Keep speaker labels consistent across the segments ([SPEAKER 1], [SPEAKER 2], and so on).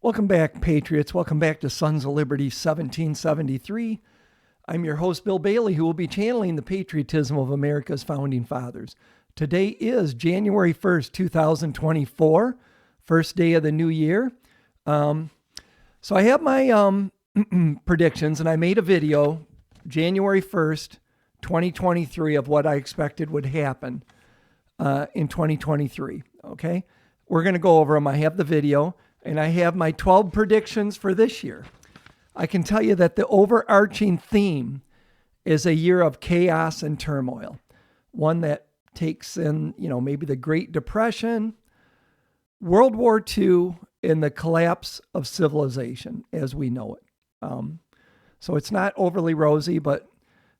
[SPEAKER 1] Welcome back, Patriots. Welcome back to Sons of Liberty 1773. I'm your host, Bill Bailey, who will be channeling the patriotism of America's founding fathers. Today is January 1st, 2024, first day of the new year. So I have my predictions, and I made a video January 1st, 2023 of what I expected would happen in 2023. Okay, we're going to go over them. I have the video. And I have my 12 predictions for this year. I can tell you that the overarching theme is a year of chaos and turmoil. One that takes in, maybe the Great Depression, World War II, and the collapse of civilization as we know it. So it's not overly rosy, but,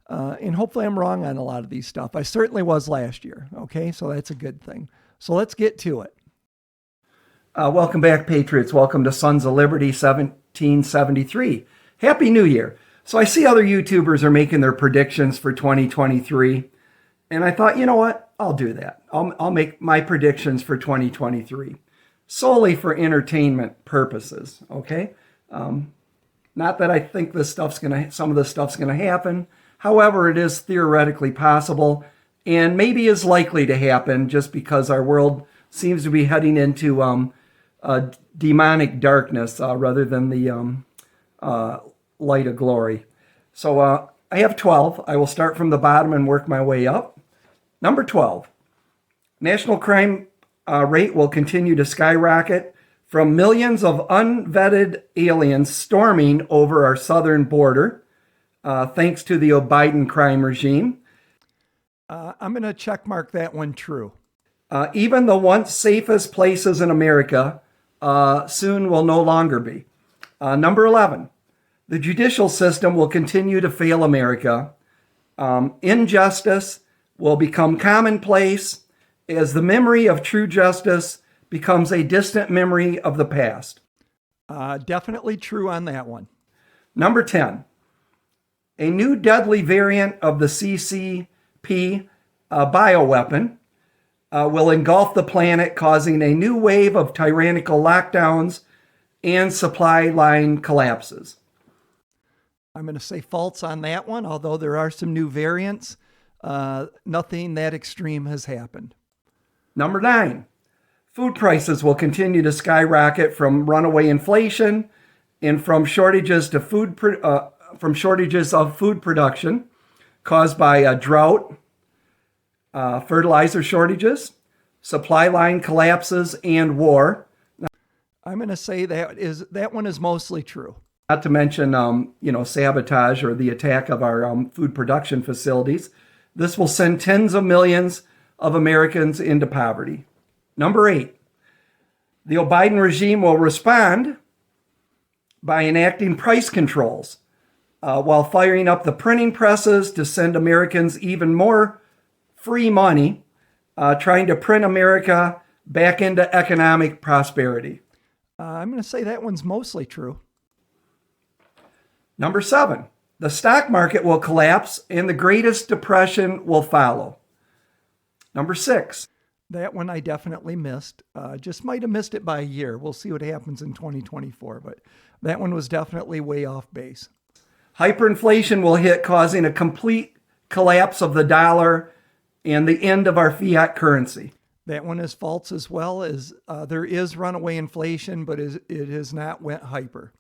[SPEAKER 1] and hopefully I'm wrong on a lot of these stuff. I certainly was last year. Okay, so that's a good thing. So let's get to it. Welcome back, Patriots. Welcome to Sons of Liberty 1773. Happy New Year. So I see other YouTubers are making their predictions for 2023. And I thought, you know what? I'll do that. I'll make my predictions for 2023 solely for entertainment purposes. Okay. Not that I think some of this stuff's going to happen. However, it is theoretically possible and maybe is likely to happen just because our world seems to be heading into demonic darkness rather than the light of glory. So I have 12. I will start from the bottom and work my way up. Number 12, national crime rate will continue to skyrocket from millions of unvetted aliens storming over our southern border, thanks to the Biden crime regime. I'm going to check mark that one true. Even the once safest places in America soon will no longer be. Number 11, the judicial system will continue to fail America. Injustice will become commonplace as the memory of true justice becomes a distant memory of the past. Definitely true on that one. Number 10, a new deadly variant of the CCP bioweapon will engulf the planet, causing a new wave of tyrannical lockdowns and supply line collapses. I'm going to say false on that one, although there are some new variants. Nothing that extreme has happened. Number 9, food prices will continue to skyrocket from runaway inflation and from shortages of food production caused by a drought, fertilizer shortages, supply line collapses, and war. I'm going to say that one is mostly true. Not to mention, sabotage or the attack of our food production facilities. This will send tens of millions of Americans into poverty. Number 8, the Biden regime will respond by enacting price controls while firing up the printing presses to send Americans even more free money, trying to print America back into economic prosperity. I'm going to say that one's mostly true. Number 7, the stock market will collapse and the greatest depression will follow. Number 6. That one I definitely missed. Just might have missed it by a year. We'll see what happens in 2024, but that one was definitely way off base. Hyperinflation will hit, causing a complete collapse of the dollar and the end of our fiat currency. That one is false as well, as there is runaway inflation, but it has not went hyper.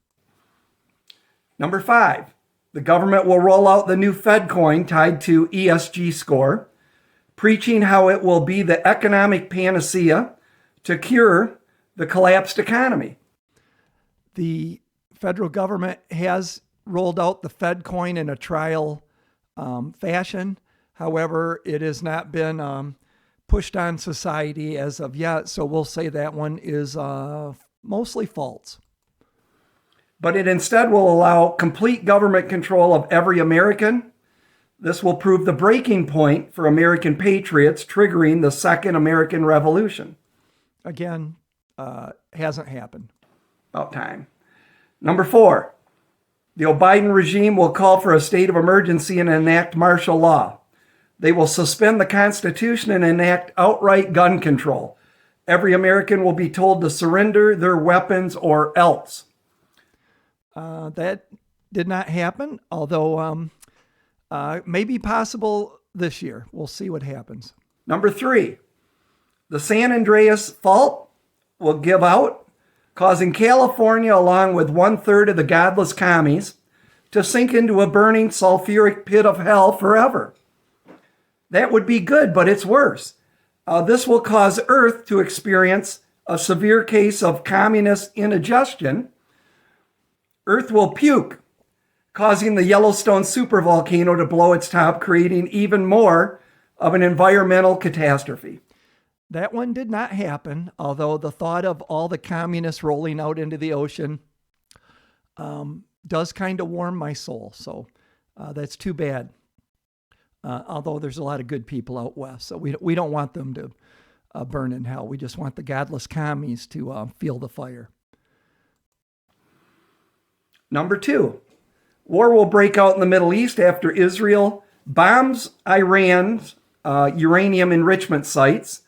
[SPEAKER 1] Number 5, the government will roll out the new Fed coin tied to ESG score, preaching how it will be the economic panacea to cure the collapsed economy. The federal government has rolled out the Fed coin in a trial fashion. However, it has not been pushed on society as of yet, so we'll say that one is mostly false. But it instead will allow complete government control of every American. This will prove the breaking point for American patriots, triggering the Second American Revolution. Again, hasn't happened. About time. Number 4, the Biden regime will call for a state of emergency and enact martial law. They will suspend the Constitution and enact outright gun control.
[SPEAKER 2] Every American will be told to surrender their weapons or else.
[SPEAKER 1] That did not happen, although maybe possible this year. We'll see what happens.
[SPEAKER 2] Number 3, the San Andreas Fault will give out, causing California, along with 1/3 of the godless commies, to sink into a burning sulfuric pit of hell forever. That would be good, but it's worse. This will cause Earth to experience a severe case of communist indigestion. Earth will puke, causing the Yellowstone supervolcano to blow its top, creating even more of an environmental catastrophe.
[SPEAKER 1] That one did not happen, although the thought of all the communists rolling out into the ocean does kind of warm my soul. So that's too bad. Although there's a lot of good people out west, so we don't want them to burn in hell. We just want the godless commies to feel the fire.
[SPEAKER 2] Number 2, war will break out in the Middle East after Israel bombs Iran's uranium enrichment sites.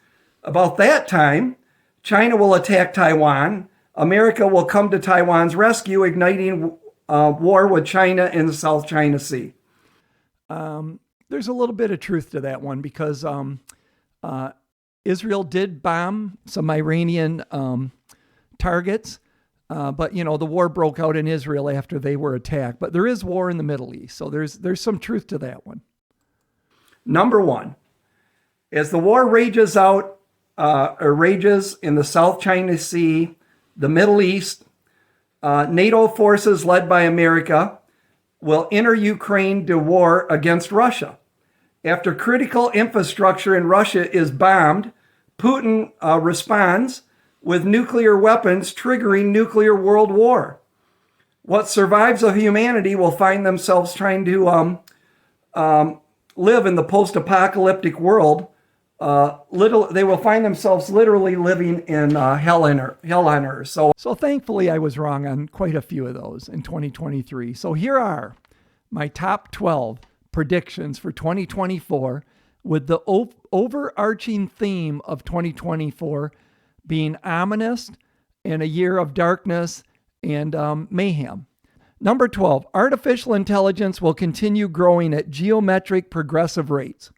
[SPEAKER 2] About that time, China will attack Taiwan. America will come to Taiwan's rescue, igniting war with China in the South China Sea.
[SPEAKER 1] There's a little bit of truth to that one because Israel did bomb some Iranian targets, but the war broke out in Israel after they were attacked. But there is war in the Middle East, so there's some truth to that one.
[SPEAKER 2] Number 1, as the war rages in the South China Sea, the Middle East, NATO forces led by America will enter Ukraine to war against Russia. After critical infrastructure in Russia is bombed, Putin responds with nuclear weapons, triggering nuclear world war. What survives of humanity will find themselves trying to live in the post-apocalyptic world. They will find themselves literally living in hell on earth.
[SPEAKER 1] So thankfully, I was wrong on quite a few of those in 2023. So here are my top 12 predictions for 2024, with the overarching theme of 2024 being ominous and a year of darkness and mayhem. Number 12, artificial intelligence will continue growing at geometric progressive rates.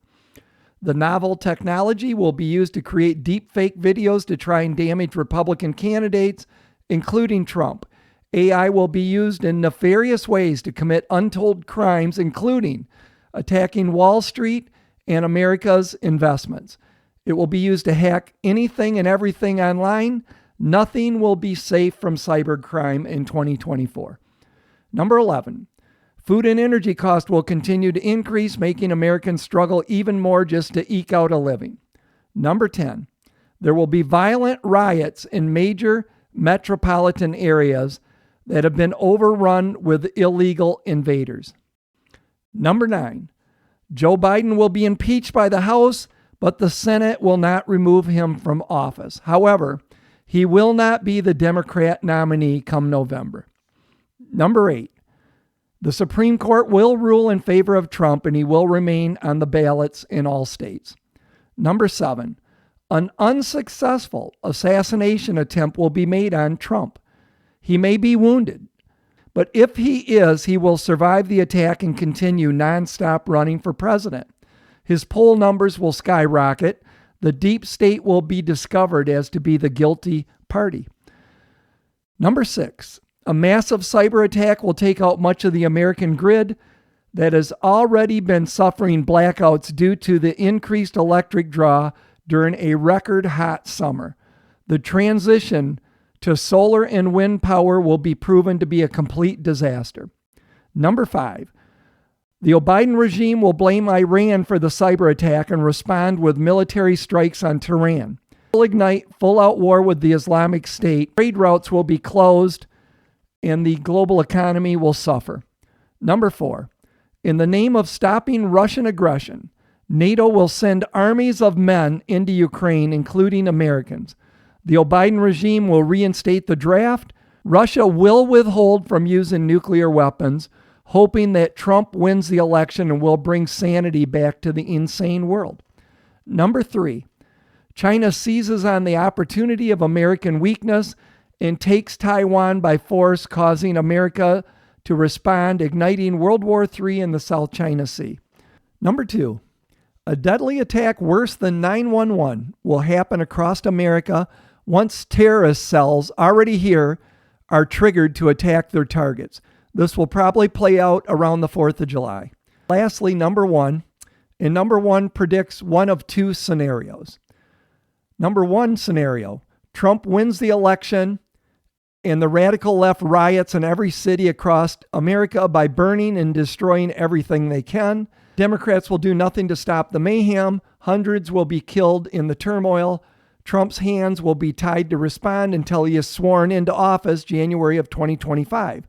[SPEAKER 1] The novel technology will be used to create deepfake videos to try and damage Republican candidates, including Trump. AI will be used in nefarious ways to commit untold crimes, including attacking Wall Street and America's investments. It will be used to hack anything and everything online. Nothing will be safe from cybercrime in 2024. Number 11, food and energy costs will continue to increase, making Americans struggle even more just to eke out a living. Number 10, there will be violent riots in major metropolitan areas that have been overrun with illegal invaders. Number 9, Joe Biden will be impeached by the House, but the Senate will not remove him from office. However, he will not be the Democrat nominee come November. Number 8, the Supreme Court will rule in favor of Trump, and he will remain on the ballots in all states. Number 7, an unsuccessful assassination attempt will be made on Trump. He may be wounded, but if he is, he will survive the attack and continue nonstop running for president. His poll numbers will skyrocket. The deep state will be discovered as to be the guilty party. Number 6, a massive cyber attack will take out much of the American grid that has already been suffering blackouts due to the increased electric draw during a record hot summer. The transition to solar and wind power will be proven to be a complete disaster. Number 5, the Biden regime will blame Iran for the cyber attack and respond with military strikes on Tehran. It will ignite full-out war with the Islamic State. Trade routes will be closed, and the global economy will suffer. Number 4, in the name of stopping Russian aggression, NATO will send armies of men into Ukraine, including Americans. The Biden regime will reinstate the draft. Russia will withhold from using nuclear weapons, hoping that Trump wins the election and will bring sanity back to the insane world. Number 3, China seizes on the opportunity of American weakness and takes Taiwan by force, causing America to respond, igniting World War III in the South China Sea. Number 2, a deadly attack worse than 9/11 will happen across America once terrorist cells already here are triggered to attack their targets. This will probably play out around the 4th of July. Lastly, number 1, and number 1 predicts one of 2 scenarios. Number 1 scenario, Trump wins the election and the radical left riots in every city across America by burning and destroying everything they can. Democrats will do nothing to stop the mayhem. Hundreds will be killed in the turmoil. Trump's hands will be tied to respond until he is sworn into office January of 2025.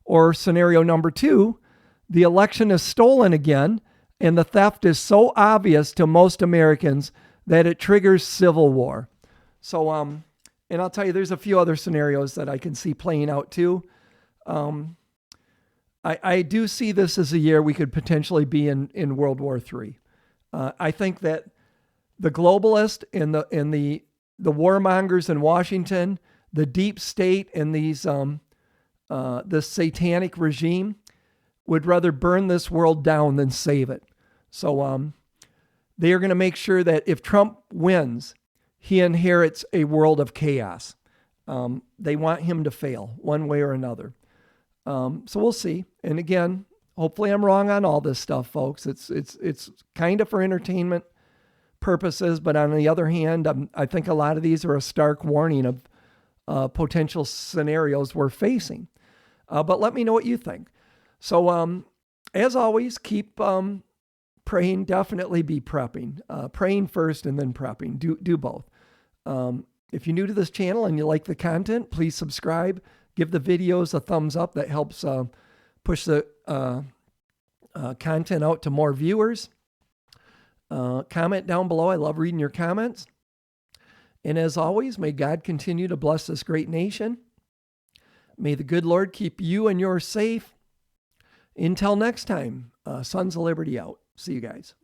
[SPEAKER 1] Or scenario number 2, the election is stolen again, and the theft is so obvious to most Americans that it triggers civil war. So, and I'll tell you, there's a few other scenarios that I can see playing out too. I do see this as a year we could potentially be in World War III. I think that the globalists and the warmongers in Washington, the deep state and the satanic regime would rather burn this world down than save it. So they are going to make sure that if Trump wins, he inherits a world of chaos. They want him to fail one way or another. So we'll see. And again, hopefully I'm wrong on all this stuff, folks. It's kind of for entertainment purposes, but on the other hand, I think a lot of these are a stark warning of potential scenarios we're facing. But let me know what you think. So as always, keep praying. Definitely be prepping. Praying first and then prepping. Do both. If you're new to this channel and you like the content, please subscribe. Give the videos a thumbs up. That helps push the content out to more viewers. Comment down below. I love reading your comments. And as always, may God continue to bless this great nation. May the good Lord keep you and yours safe. Until next time, Sons of Liberty out. See you guys.